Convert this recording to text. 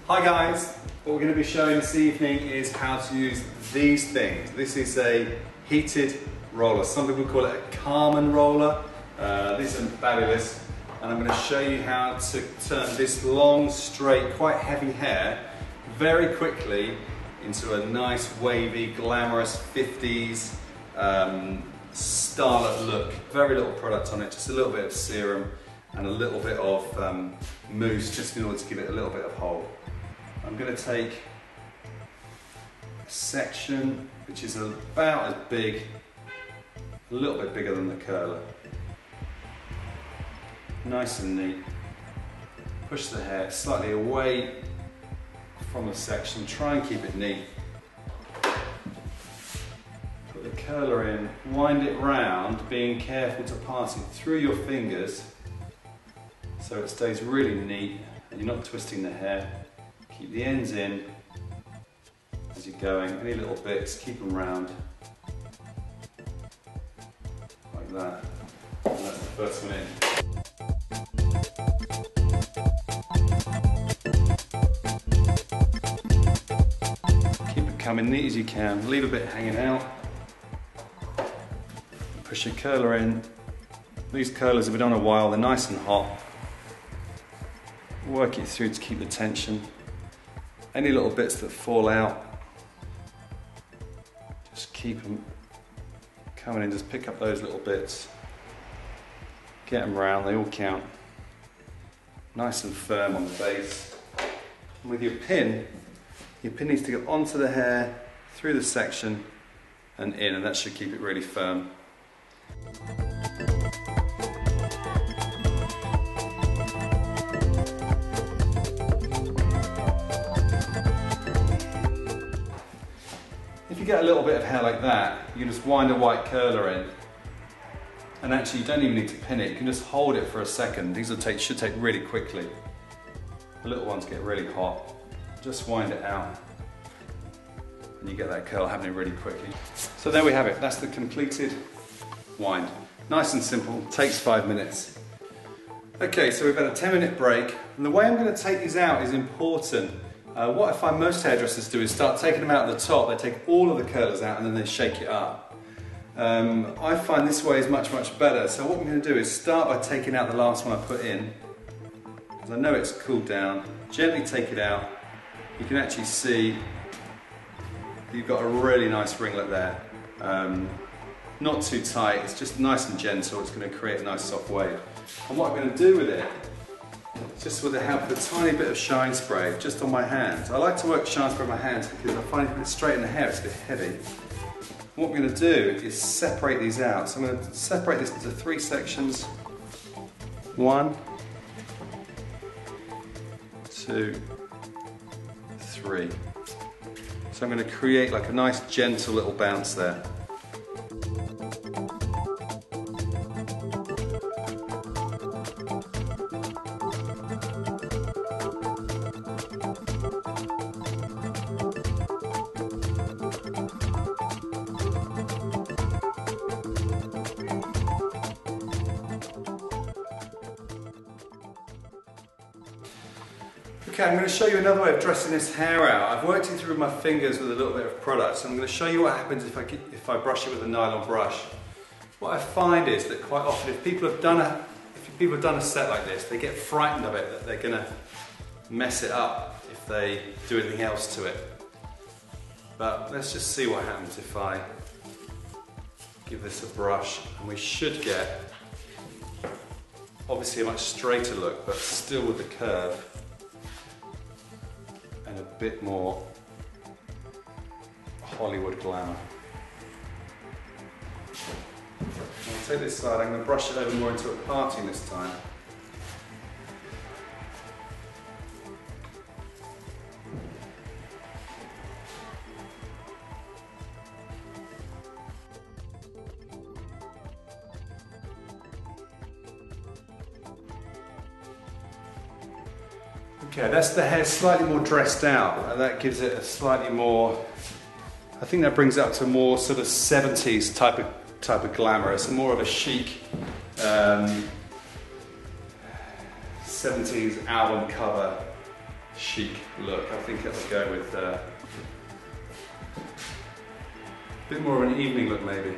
Hi guys, what we're going to be showing this evening is how to use these things. This is a heated roller. Some people call it a Carmen roller. These are fabulous, and I'm going to show you how to turn this long, straight, quite heavy hair very quickly into a nice, wavy, glamorous 50s starlet look. Very little product on it, just a little bit of serum and a little bit of mousse, just in order to give it a little bit of hold. I'm going to take a section which is about as big, a little bit bigger than the curler. Nice and neat. Push the hair slightly away from the section, try and keep it neat. Put the curler in, wind it round, being careful to pass it through your fingers so it stays really neat and you're not twisting the hair. Keep the ends in as you're going. Any little bits, keep them round. Like that. And that's the first one in. Keep it coming neat as you can. Leave a bit hanging out. Push your curler in. These curlers have been on a while, they're nice and hot. Work it through to keep the tension. Any little bits that fall out, just keep them coming in, just pick up those little bits, get them round, they all count. Nice and firm on the base. And with your pin needs to go onto the hair, through the section and in, and that should keep it really firm. If you get a little bit of hair like that, you can just wind a white curler in, and actually you don't even need to pin it, you can just hold it for a second. These should take really quickly. The little ones get really hot. Just wind it out and you get that curl happening really quickly. So there we have it, that's the completed wind. Nice and simple, takes 5 minutes. Okay, so we've had a 10-minute break, and the way I'm going to take these out is important. What I find most hairdressers do is start taking them out at the top. They take all of the curlers out and then they shake it up. I find this way is much better. So what I'm going to do is start by taking out the last one I put in, because I know it's cooled down. Gently take it out. You can actually see you've got a really nice ringlet there. Not too tight, it's just nice and gentle. It's going to create a nice soft wave. And what I'm going to do with it, just with the help of a tiny bit of shine spray, just on my hands. I like to work shine spray on my hands because I find if it's straight in the hair, it's a bit heavy. What we're going to do is separate these out. So I'm going to separate this into 3 sections. 1, 2, 3. So I'm going to create like a nice gentle little bounce there. Okay, I'm going to show you another way of dressing this hair out. I've worked it through with my fingers with a little bit of product, so I'm going to show you what happens if I brush it with a nylon brush. What I find is that quite often if people have done a set like this, they get frightened of it, that they're going to mess it up if they do anything else to it. But let's just see what happens if I give this a brush, and we should get obviously a much straighter look, but still with the curve. And a bit more Hollywood glamour. I'll take this side, I'm going to brush it over more into a parting this time. Okay, that's the hair slightly more dressed out, and that gives it a slightly more, I think that brings it up to more sort of 70s type of glamorous, and more of a chic 70s album cover chic look. I think it'll go with a bit more of an evening look maybe.